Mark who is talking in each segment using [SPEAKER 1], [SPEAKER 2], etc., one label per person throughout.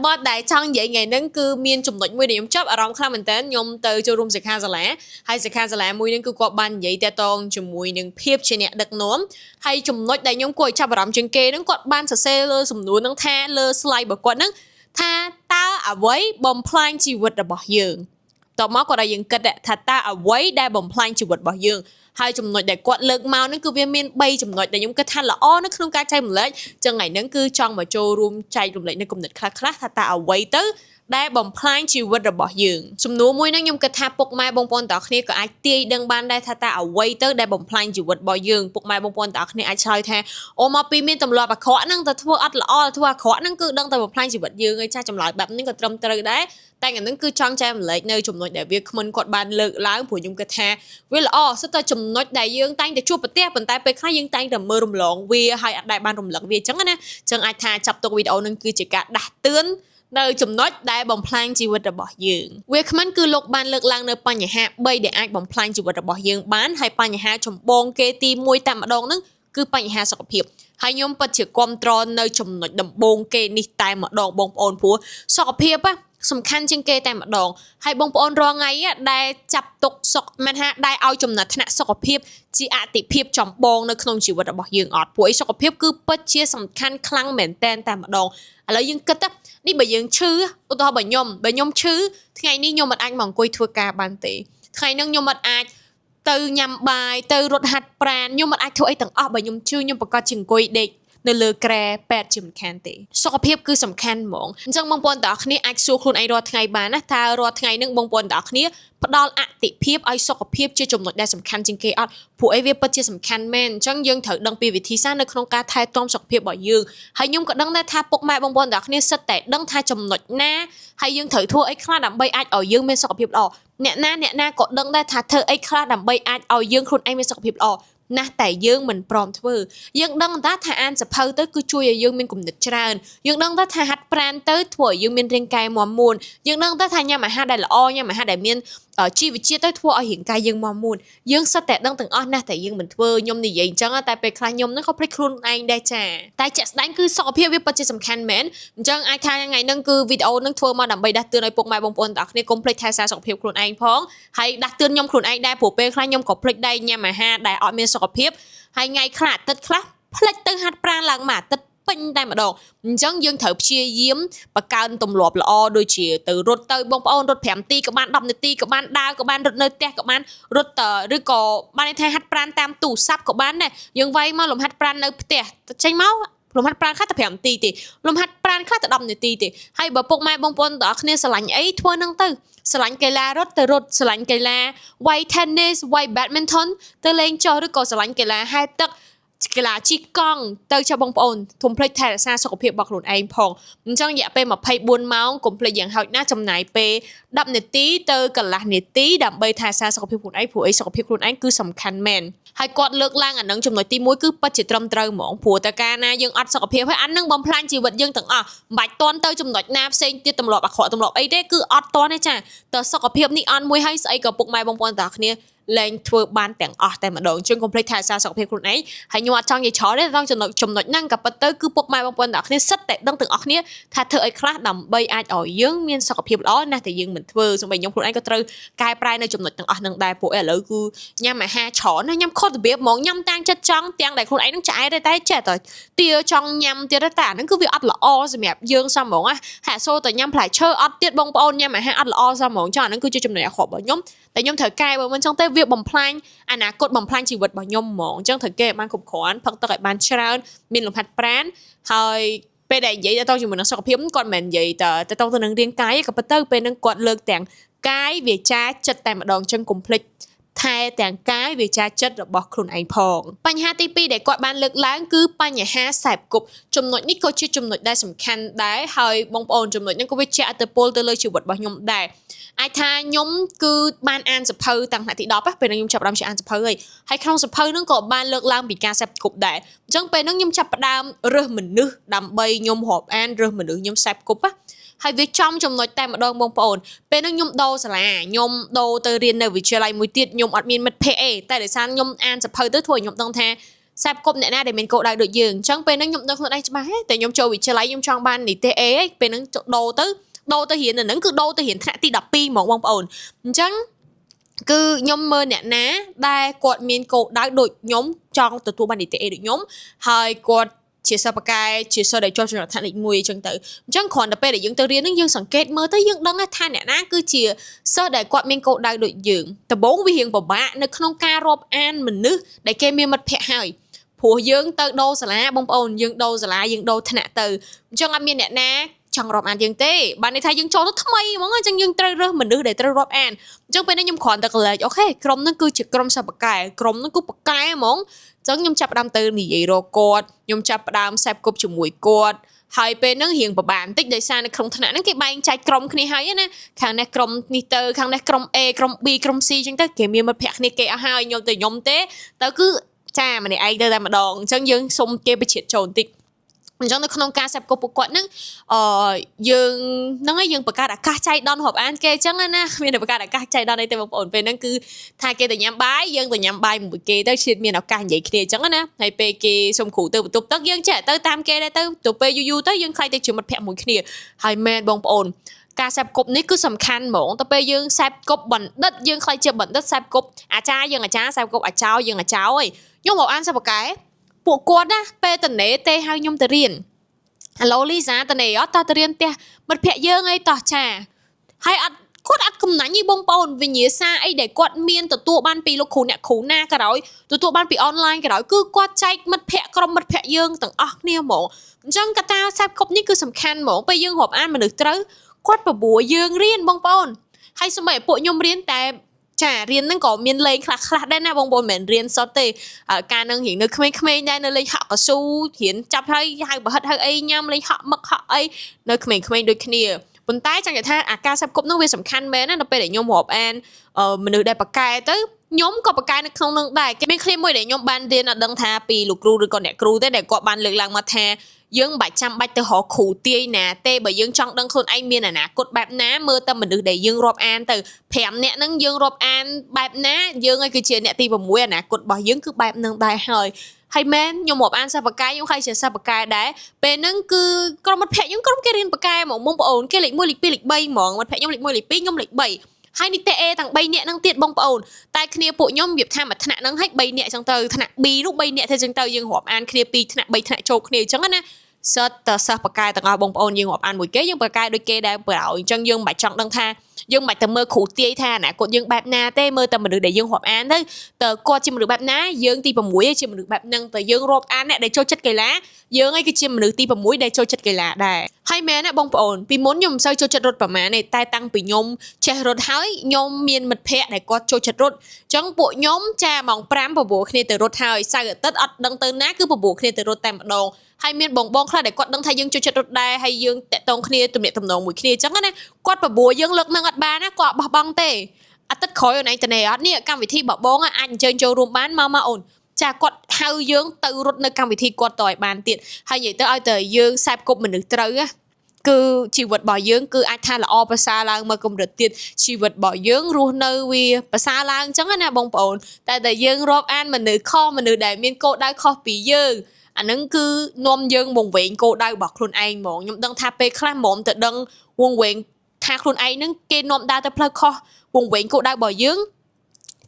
[SPEAKER 1] บอดได้ช่างใหญ่ไงนั่นคือมีนจุ่มหน่อยมือเดียวชอบอารมณ์ข้ามมันเต้นยมเตอจูรุมสิกาสละให้สิกาสละมือนั่นคือกวาดบันใหญ่แต่ตองจุ่มมือหนึ่งเพียบเชเนี่ยดักโน้มให้จุ่มหน่อยได้ยมกวยชอบอารมณ์จึงเกนั่นกวาดบันเสเลอสมนูนั่งแท้เลอสไลด์บอกกวาดนั่งท่าตาเอาไว้บอมพลางชีวิตระบอกยืงต่อมาก็ได้ยังกระเดะท่าตาเอาไว้ได้บอมพลางชีวิตบอกยืงให้จุ่มหน่อยได้กวาดเลิกเมานั่นคือเวียนเมียนใบจุ่มหน่อยได้ยมกระทันละอ้อนั่นคือการใจหมดเลยจังไงนั่นคือจองมาโจรุมใจรุมเลยในกลุ่มเน็ตคลาท่าตาเอาไว้เตอได้บ่มพลางชีวิตระบอกยืงสมนูมวยนั่งยมกระทาปกไม้บงปนต่อคนี้ก็ไอตีดังบานได้ท่าตาเอาไว้เตอได้บ่มพลางชีวิตบ่ยืงปกไม้บงปนต่อคนี้ไอชายแท้โอมาปีมีตำรวจปะเคาะนั่งแต่ทั่วอัดละอ้อทั่วเคาะนั่งคือดังแต่บ่มพลางชีวิตยืงไอชาจำลายแบบนี้ก็ตรมตรึได้แต่อย่างนั้นคือช่างใจมันเลยในจุ่มน้อยแต่เวียมันกดบานเลิกล้างผัวยมกระทาเวลาอ้อสุดท้ายจุ่มน้อยได้ยืงตั้งแต่ชั่วประเทศเป็นตายไปข้ายังตั้งแต่มือรุมหลงเวียให้อัดได้บานรุมหลงเวียจังนะจังไอทาจับตัววิดีโอนั่นคือจะกะดักเตือนในจุ่มน้อยได้บ่มพลางชีวิตระบอกยืงเวคมันคือโลกบานเลิกล้างในปัญญาใบเดี๋ยวไอ้บ่มพลางชีวิตระบอกยืงบ้านให้ปัญญาชมบงเกตีมวยแต่มาดองนึงคือปัญญาสกปรกให้ยมปัจจุบันตรอนในจุ่มน้อยดำบงเกนิตายมาดองบงโอนผัวสกปรกปะสำคัญจึงเกแต่มาดองให้บงปอนรอไงอ่ะได้จับตกสกมันฮะได้เอาจุ่มนัดธนะสกปรกจีอาติเพียบจอมบงในขนมชีวิตระบอกยืงอดผัวสกปรกคือปัจเจียสำคัญครั้งเหม็นแต่มาดองแล้วยังกระตับนี่ใบยังชื่ออุตส่าห์ใบยมชื่อไงนี่ยมมันอันมองกุยทัวกาบันตีไงนั่งยมมันอันตือยำบายตือรถหัดแปรนยมมันอันทัวไอต่างออกใบยมชื่อยมประกอบจึงกุยเด็กในเลือแกรแปดจิมแคนตีสกปรกคือสำคัญหมองจังบางปอนดอกนี้ไอซูคลุนไอรอดไงบ้านนะถ้ารอดไงนึงบางปอนดอกนี้พอดอลอติเพียบไอสกปรกจะจมหนดได้สำคัญจริงเกอดผู้ไอเวียปัจจัยสำคัญแม่นจังยังถือดังปีวิธีสร้างในโครงการไทยต้อมสกปรกบ่อยยืงให้ยุ่งกับดังได้ท่าปกไม้บางปอนดอกนี้สเตตดังท่าจมหนดหน้าให้ยังถือทั่วไอคลาดำใบไอเอายืงเป็นสกปรกออกเนี่ยหน้ากดดังได้ท่าเธอไอคลาดำใบไอเอายืงคลุนไอเป็นสกปรกออกนะแต่ยังเหมือนปลอมทั่วยังดังด้าทาอันจะเพาเตอร์คือช่วยยังมีกลุ่มเด็กชรายังดังด้าทาฮัดแปรนเตอร์ถั่วยังมีเรียงกายมอมมูลยังดังด้าทายามาฮาได้ละอ้อยามาฮาได้มีชีวิตเชี่ยเตอร์ถั่วเอาหินกายยังมอมมูลยังสเตตดังถึงอ้อนะแต่ยังเหมือนทั่วยมนี่ยังจังแต่ไปคลายยมนั่นเขาพลิกครุนไอได้จ้าแต่จัดนั่นคือสอบเพียวิปัจจัยสำคัญเหม็นจังไอทายยังไงนั่นคือวิดีโอนั่นทั่วมาดับใบดัดเตือนในปกไม้บงปนตักในกลมพลิกไทยสาสอบเพียครุนไอพ้องให้ดัดเตือนยมครุนไอได้ผัวเป้คลายยมกับพลิกได้ยามาฮาได้ออกมีสอบเพียให้ไงขนาดตัดคลับพลัดตึงหัดปราหลังมาตัดเป็นได้มาดอกจังยังเถิบเชียยิ้มประการตำรวจละอโดยเชียtừรถเตยบงปอนรถแผมตีกับบ้านดำในตีกับบ้านดาวกับบ้านรถเนยแตกกับบ้านรถหรือก็บ้านในไทยหัดปราตามตู้ซับกับบ้านเนี่ยยังไว้มาหลมหัดปราในเตะใช่เมาลมหัดปราณข้าแต่แผมตีติลมหัดปราณข้าแต่ดำในตีติให้บ่ปกไม้บงปอนต่อเนี่ยสลังไอ้ทั่วนั่งตื้อสลังกีฬารถแต่รถสลังกีฬาไวเทนนิสไวแบดมินตันเตะเล่นจอหรือก็สลังกีฬาให้ตักกีฬาชีกองเตอชาวบงปอนทุ่มเพลย์แทนซาสกปรกบอกหลุนไอพองจังอย่าไปมาไพ่บุญเมาส์กลุ่มเพลย์อย่างหอยหน้าจำหน่ายเปดับเนตีเตอกันละเนตีดับใบทาซาสกปรกหลุนไอผัวไอสกปรกหลุนไอคือสำคัญแมนให้กอดเลิกล่างอันนั้นจำหน่ายตีมุ้ยคือปัจจิตรำตรหมองผัวตะการนะยังอัดสกปรกให้อันนึงบอมพลานชีวิตยังถึงบัดตอนเตอจำหน่ายน้ำเซ็งที่ตำรวจขอตำรวจไอได้คืออัดตอนนี่จ้ะแต่สกปรกนี่อันมุ้ยให้ใส่กับปกไม้บงปอนตากเนี่ยแรงทัวร์บ้านแต่งแต่มาโดนจนคอมเพลตไทยซาสกปรกคนไหนให้ยอดจังยิ่งช้อได้ต้องจำหน่ายนั่งกับปัตเตอร์คือปกไม้บางปอนดักเนี่ยสัตแต่ต้องถึงเนี่ยถ้าเธอไอ้คลาดดำใบอาจอ่อยยังมีสกปรกล้อนะแต่ยังเหมือนเธอสมัยยงคนไอ้ก็ตรึกายปลายในจำหน่ายนั่งได้ปวดเลยคือยำมาหาช้อนยำโคตรเบียบมองยำตังจัดจังเตียงได้คนไอ้ต้องจ่ายได้เจ็ดต่อเตียจังยำเตียได้แต่นั่นคือวิอัดละอสมัยยังสมองหาโซ่แต่ยำผายเชออัดเตียบงปอนยำมาหาอัดละอสมองจังนั่นคือจะจำหน่ายขอบบ่ยมแต่ยมเถอะกายมันจังเตวิบบ่มพลายอนาคตบ่มพลายชีวิตบ่ยมหมองจังเถอะเก็บมันขุบขอนพักตะไคร้บานชรามีลมพัดแปรนเฮ้ยไปได้ยัยจะต้องอยู่เหมือนนักสกปรกก่อนเหมือนยัยแต่ต้องตัวหนึ่งเรียงกายกับปัตเตอร์เป็นนังกอดเลิกแต่งกายเวียจ้าจัดแต่มาดองจังกุมพลิกไทยแต่งกายเวียจ้าจัดระบอกครุนไอพองปัญหาตีปีได้กอดบานเลิกล้างคือปัญหาแสบกบจำนวนนี้ก็ชื่อจำนวนได้สำคัญได้เฮ้ยบงปอนจำนวนนั้นก็วิจัยอัตโปลตัวเลยชีวิตบ่ยมได้ไอ้ทายมคือบ้านอันสะเพอต่างหากที่ดอกปะเป็นนักยมจับดำชื่ออันสะเพอเลยให้ครองสะเพอนั่งก็บ้านเลิกล้างปีการแสบกบได้จังเป็นนักยมจับดำเรื่องเหมือนนึกดำใบยมหอบอันเรื่องเหมือนนึกยมแสบกบปะให้วิจอมจำนวนแต่มาดองบงปอนเป็นนักยมโดสละยมโดเตอเรียนในวิทยาลัยมวยตียมอัดมีนมัดเพแต่เดี๋ยวซันยมอันสะเพอตัวถ่วยยมต้องแท้ សាប់គប់អ្នកណាដែលមានកោដៅដូចយើងអញ្ចឹងពេលហ្នឹងខ្ញុំដឹងខ្លួនឯងច្បាស់តែខ្ញុំចូលវិទ្យាល័យខ្ញុំចង់បាននីតិ A ឯងពេលហ្នឹងដូរទៅរៀននៅហ្នឹងគឺដូរទៅរៀនថ្នាក់ទី12ហ្មងបងប្អូនអញ្ចឹងគឺខ្ញុំមើលអ្នកណាដែលគាត់មានកោដៅដូចខ្ញុំចង់ទទួលបាននីតិ A ដូចខ្ញុំហើយគាត់ជាសិស្សបកែជាសិស្សដែលជាប់ចំណាត់ថ្នាក់លេខ1អញ្ចឹងទៅអញ្ចឹងគ្រាន់តែពេលដែលយើងទៅរៀនហ្នឹងយើងសង្កេតមើលទៅយើងដឹងថាអ្នកណាគឺជាសិស្សដែលគាត់មានកោដៅដូចយើងដំបូងវារៀងពិបាកនៅក្នុងការរាប់អានមនុស្សដែលគេមានមិត្តភ័ក្តិហើយព្រោះយើងទៅដូរសាលាបងប្អូនយើងដូរសាលាយើងដូរថ្នាក់ទៅអញ្ចឹងអត់មានអ្នកណាចង់រាប់អានយើងទេបានន័យថាយើងចូលទៅថ្មីហ្មងអញ្ចឹងយើងត្រូវរើសមនុស្សដែលត្រូវរាប់អានអញ្ចឹងពេលនេះខ្ញុំគ្រាន់តែកលែងអូខេក្រុមហ្នឹងគឺជាក្រុមសិស្សបកែក្រុមហ្នឹងគឺបកែហ្មងអញ្ចឹងខ្ញុំចាប់ផ្ដើមទៅនិយាយរកគាត់ខ្ញុំចាប់ផ្ដើមសេពគប់ជាមួយគាត់ហើយពេលហ្នឹងរៀងពិបាកបន្តិចដោយសារនៅក្នុងថ្នាក់ហ្នឹងគេបែងចែកក្រុមគ្នាហើយណាខាងនេះក្រុមនេះទៅខាងនេះក្រុម A ក្រុម B ក្រុម C អញ្ចឹងទៅគេមានមិត្តភ័ក្តិគ្នាគេអស់ហើយខ្ញុំទេទៅគឺចាម្នាក់ឯងទៅតែម្ដងអញ្ចឹងយើងសុំគេបញ្ជាចូលបន្តិចអញ្ចឹងនៅក្នុងការសេពគប់ពួកគាត់ហ្នឹងយើងហ្នឹងហើយយើងបង្កើតឱកាសចៃដន្យរាប់អានគេអញ្ចឹងណាមានតែបង្កើតឱកាសចៃដន្យអីទេបងប្អូនពេលហ្នឹងគឺថាគេទៅញ៉ាំបាយយើងទៅញ៉ាំបាយមួយគេទៅជិតមានឱកាសនិយាយគ្នាអញ្ចឹងណាហើយពេលគេសុំគ្រូទៅបន្ទប់ទឹកយើងចេះទៅតាមគេដែរទៅពេលយូរទៅយើងខ្លាចទៅជាមិត្តភក្តិមួយគ្នាហើយមែនបងប្អូនការសេពគប់នេះគឺសំខាន់ហ្មងទៅពេលយើងសេពគប់បណ្ឌិតយើងខ្លាចជាបណ្ឌិតសេពគប់អាចារ្យយើងអាចារ្យសេពគប់អាចោយើងអាចោអីខ្ញុំមកអានសិស្សបកែពួកគាត់ណាពេលតនេទេហៅខ្ញុំទៅរៀនឡូលីសាតនេអត់តើទៅរៀនផ្ទះមិត្តភ័ក្តិយើងអីតោះចាហើយគាត់អត់កំណាញ់ទេបងប្អូនវិញ្ញាសាអីដែលគាត់មានទទួលបានពីលោកគ្រូអ្នកគ្រូណាក៏ដោយទទួលបានពីអនឡាញក៏ដោយគឺគាត់ចែកមិត្តភ័ក្តិក្រុមមិត្តភ័ក្តិយើងទាំងអស់គ្នាហ្មងអញ្ចឹងកត្តាសេពគប់នេះគឺសំខាន់ហ្មងពេលយើងរាប់អានមនុស្សត្រូវគាត់បបួរយើងរៀនបងប្អូនហើយសូម្បីពួកខ្ញុំរៀនតែចារៀនហ្នឹងក៏មានលេងខ្លះដែរណាបងប្អូនមិនមែនរៀនសុទ្ធទេការនឹងរៀងនៅក្មេងៗដែរនៅលេងហក់កស៊ូរៀនចាប់ហើយហៅប្រហិតហៅអីញ៉ាំលេងហក់មឹកហក់អីនៅក្មេងៗដូចគ្នាប៉ុន្តែចង់និយាយថាអាការសេពគប់ហ្នឹងវាសំខាន់មែនណាដល់ពេលដែលខ្ញុំរាប់អានមនុស្សដែលប៉ាកែទៅខ្ញុំក៏ប៉ាកែនៅក្នុងនឹងដែរគេមានឃ្លាមួយដែលខ្ញុំបានរៀនអត់ដឹងថាពីលោកគ្រូឬក៏អ្នកគ្រូទេដែលគាត់បានលើកឡើងមកថាយើងមិនបាច់ចាំបាច់ទៅរកគ្រូទាយណាទេបើយើងចង់ដឹងខ្លួនឯងមានអនាគតបែបណាមើលតែមនុស្សដែលយើងរាប់អានទៅ5នាក់ហ្នឹងយើងរាប់អានបែបណាយើងឯងគឺជាអ្នកទី6អនាគតរបស់យើងគឺបែបហ្នឹងដែរហើយមែនខ្ញុំរាប់អានសិស្សបកែខ្ញុំខ្លាចជាសិស្សបកែដែរពេលហ្នឹងគឺក្រុមមិត្តភ័ក្តិខ្ញុំក្រុមគេរៀនបកែហ្មងបងប្អូនគេលេខ1លេខ2លេខ3ហ្មងមិត្តភ័ក្តិខ្ញុំលេខ1លេខ2ខ្ញុំលេខ3ហើយនីតិ A ទាំង3នាក់ហ្នឹងទៀតបងប្អូនតែគ្នាពួកខ្ញុំវាថាមួយថ្នាក់ហ្នឹងឲ្យ3នាក់អញ្ចឹងទៅថ្នាក់ B នោះ3នាក់ទៅអញ្ចឹងទៅយើងរាប់អានគ្នា2ថ្នាក់3ថ្នាក់ចូលគ្នាអញ្ចឹងណាសិតតសិស្សបកែទាំងអស់បងប្អូនយើងរាប់អានមួយគេយើងបកែដូចគេដែរប្រោអញ្ចឹងយើងមិនបាច់ចង់ដឹងថាយើងមិនបាច់ទៅមើលគ្រូទាយថាអនាគតយើងបែបណាទេមើលតែមនុស្សដែលយើងរាប់អានទៅតើគាត់ជាមនុស្សបែបណាយើងទី6ជាមនុស្សបែបហ្នឹងតើយើងរាប់អានអ្នកដែលចូលចិត្តកីឡាយើងឯងគឺជាមនុស្សទី6ដែលចូលចិត្តកីឡាដែរហើយមែនណាបងប្អូនពីមុនខ្ញុំមិនសូវចូលចិត្តរត់ប្រមាណទេតែតាំងពីខ្ញុំចេះរត់ហើយខ្ញុំមានមិត្តភ័ក្តិដែលគាត់ចូលចិត្តរត់អញ្ចឹងពួកខ្ញុំចាម៉ោង5បបួលគ្នាទៅរត់ហើយសៅរ៍អាទិត្យអត់ដឹងទៅណាគឺបបួលគ្នាទៅរត់តែម្ដងហើយមានបងខ្លះដែលគាត់ដឹងថាយើងចូលចិត្តរត់ដែរហើយយើងតាក់ទងគ្នាទំនាក់ទំនងមួយគ្នាអញ្ចឹងណាគាត់បបួលយើងលើកនឹងអត់បានណាគាត់បោះបង់ទេអាទិត្យក្រោយអូនឯងតនេអត់នេះកម្មវិធីបបងអាចអញ្ជើញចូលរួមបានមកអូនចាគាត់ហៅយើងទៅរត់នៅកម្មវិធីគាត់តឲ្យបានទៀតហើយនិយាយទៅឲ្យតែយើងសេពគប់មនុស្សត្រូវណាគឺជីវិតរបស់យើងគឺអាចថាល្អប្រសើរឡើងមកកម្រិតទៀតជីវិតរបស់យើងរស់នៅវាប្រសើរឡើងអញ្ចឹងណាបងប្អូនតែយើងរាប់អានមនុស្សខុសមនុស្សដែលមានគោលដៅខុសពីយើងអាហ្នឹងគឺនាំយើងវង្វេងគោលដៅរបស់ខ្លួនឯងហ្មងខ្ញុំដឹងថាពេលខ្លះហ្មងទៅដឹងវង្វេងថាខ្លួនឯងហ្នឹងគេនាំដើរទៅផ្លូវខុសវង្វេងគោលដៅរបស់យើង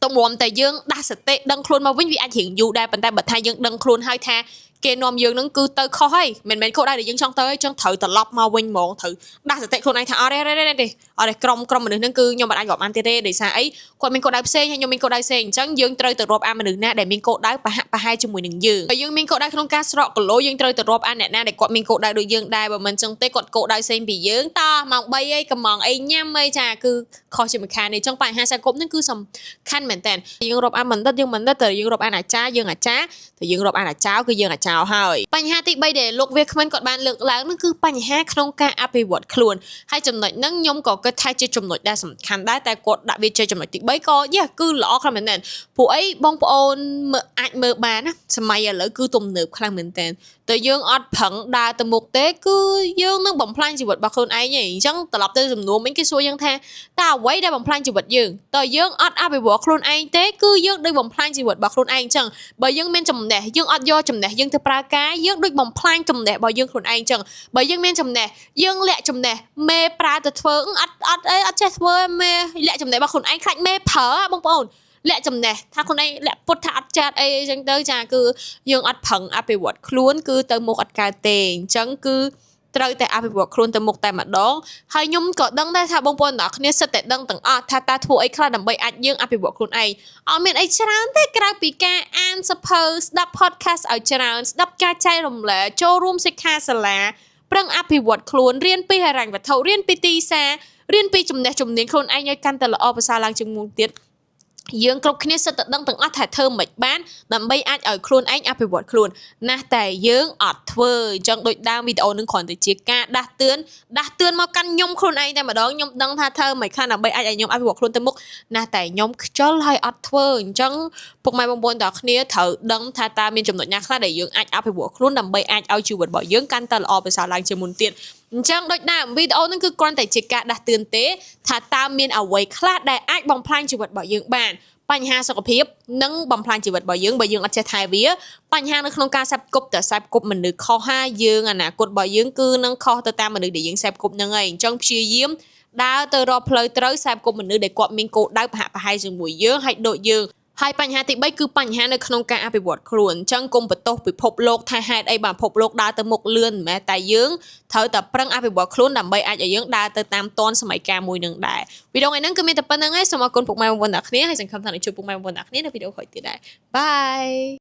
[SPEAKER 1] តម្រាំតែយើងដាស់សតិដឹងខ្លួនមកវិញវាអាចរៀងយូរដែរប៉ុន្តែបើថាយើងដឹងខ្លួនហើយថាគេនាំយើងហ្នឹងគឺទៅខុសហើយមិនមែនគោលដៅដែលយើងចង់ទៅហើយចង់ត្រូវត្រឡប់មកវិញហ្មងត្រូវដាស់សតិខ្លួនឯងថាអត់ទេក្រុមមនុស្សហ្នឹងគឺខ្ញុំមិនអាចរាប់អានទៀតទេដោយសារអីគាត់មានគោលដៅផ្សេងហើយខ្ញុំមានគោលដៅផ្សេងអញ្ចឹងយើងត្រូវទៅរាប់អានមនុស្សណាដែលមានគោលដៅប្រហែលជាមួយនឹងយើងហើយយើងមានគោលដៅក្នុងការស្រកគីឡូយើងត្រូវទៅរាប់អានអ្នកណាដែលគាត់មានគោលដៅដូចយើងដែរបើមិនអញ្ចឹងទេគាត់គោលដៅផ្សេងពីយើងតម៉ោង3អីកំងអីញ៉ាំអីចាគឺខុសជាមួយខាងនេះអញ្ចឹងបញ្ហាសង្គមហ្នឹងគឺសំខាន់មែនតើយើងរាប់អានបណ្ឌិតយើងបណ្ឌិតតែយើងរាប់អានអាចារ្យយើងអាចារ្យតែយើងរាប់អានអាចោគឺយើងអាចោហើយបញ្ហាទី3ដែលលោកវាគ្មិនគាត់បានលើកឡើងនោះគឺបញ្ហាក្នុងការអភិវឌ្ឍខ្លួនហើយចំណុចហ្នឹងខ្ញុំក៏គិតថាជាចំណុចដែលសំខាន់ដែរតែគាត់ដាក់វាជាចំណុចទី3ក៏គឺល្អខ្លាំងមែនទែនព្រោះអីបងប្អូនអាចមើលបានណាសម័យឥឡូវគឺទំនើបខ្លាំងមែនទែនតែយើងអត់ប្រឹងដើរទៅមុខទេគឺយើងនឹងបំផ្លាញជីវិតរបស់ខ្លួនឯងឯងអញ្ចឹងត្រឡប់ទៅសំណួរមិញគេសួរយើងថាតើអ្វីដែលបំផ្លាញជីវិតយើងតើយើងអត់អភិវឌ្ឍខ្លួនឯងទេគឺយើងដូចបំផ្លាញជីវិតរបស់ខ្លួនឯងអញ្ចឹងបើយើងមានចំណ ចំណេះយើងអត់យកចំណេះយើងទៅប្រើការយើងដូចបំផ្លាញចំណេះរបស់យើងខ្លួនឯងចឹងបើយើងមានចំណេះយើងលាក់ចំណេះមេប្រើទៅធ្វើអត់ចេះធ្វើមេលាក់ចំណេះរបស់ខ្លួនឯងខ្លាចមេប្រើបងប្អូនលាក់ចំណេះថាខ្លួនឯងលាក់ពុតថាអត់ចាត់អីចឹងទៅចាគឺយើងអត់ប្រឹងអភិវឌ្ឍខ្លួនគឺទៅមុខអត់កើតទេអញ្ចឹងគឺត្រូវតែអភិវឌ្ឍខ្លួនទៅមុខតែម្ដងហើយខ្ញុំក៏ដឹងដែរថាបងប្អូនទាំងអស់គ្នាសិតតែដឹងទាំងអស់ថាតើធ្វើអីខ្លះដើម្បីអាចយើងអភិវឌ្ឍខ្លួនឯងអត់មានអីច្រើនទេក្រៅពីការអានសភៅស្ដាប់ podcast ឲ្យច្រើនស្ដាប់ការចែករំលែកចូលរួមសិក្ខាសាលាប្រឹងអភិវឌ្ឍខ្លួនរៀនពីហិរញ្ញវត្ថុរៀនពីទីផ្សាររៀនពីចំណេះជំនាញខ្លួនឯងឲ្យកាន់តែល្អប្រសើរឡើងជាងមុនទៀតយើងគ្រប់គ្នាសិតតែដឹងទាំងអស់ថាធ្វើមិនបានដើម្បីអាចឲ្យខ្លួនឯងអភិវឌ្ឍខ្លួនណាស់តែយើងអត់ធ្វើអញ្ចឹងដូចដើមវីដេអូនឹងគ្រាន់តែជាការដាស់តឿនមកកាន់ខ្ញុំខ្លួនឯងតែម្ដងខ្ញុំដឹងថាធ្វើមិនខ្លះដើម្បីអាចឲ្យខ្ញុំអភិវឌ្ឍខ្លួនទៅមុខណាស់តែខ្ញុំខ្ជិលហើយអត់ធ្វើអញ្ចឹងពុកម៉ែបងប្អូនទាំងគ្នាត្រូវដឹងថាតើមានចំណុចណាខ្លះដែលយើងអាចអភិវឌ្ឍខ្លួនដើម្បីអាចឲ្យជីវិតរបស់យើងកាន់តែល្អប្រសើរឡើងជាងមុនទៀតអញ្ចឹងដូចដើមវីដេអូហ្នឹងគឺគ្រាន់តែជាការដាស់តឿនទេថាតើមានអ្វីខ្លះដែលអាចបំផ្លាញជីវិតរបស់យើងបានបញ្ហាសុខភាពនិងបំផ្លាញជីវិតរបស់យើងបើយើងអត់ចេះថែវាបញ្ហានៅក្នុងការសេពគប់មនុស្សខុសហាយើងអនាគតរបស់យើងគឺនឹងខុសទៅតាមមនុស្សដែលយើងសេពគប់ហ្នឹងហើយអញ្ចឹងព្យាយាមដើរទៅរកផ្លូវត្រូវសេពគប់មនុស្សដែលគាត់មានគោលដៅប្រហាក់ប្រហែលជាមួយយើងហើយដូចយើងហើយបញ្ហាទី3គឺបញ្ហានៅក្នុងការអភិវឌ្ឍខ្លួនអញ្ចឹងកុំបន្ទោសពិភពលោកថាហេតុអីបានពិភពលោកដើរទៅមុខលឿនមិនមែនតែយើងត្រូវតែប្រឹងអភិវឌ្ឍខ្លួនដើម្បីអាចឲ្យយើងដើរទៅតាមទាន់សម័យកាលមួយនឹងដែរវីដេអូថ្ងៃនេះគឺមានតែប៉ុណ្្នឹងឯងសូមអរគុណពុកម៉ែបងប្អូនទាំងអស់គ្នាហើយសង្ឃឹមថានឹងជួបពុកម៉ែបងប្អូនទាំងអស់គ្នានៅវីដេអូក្រោយទៀតដែរបាយ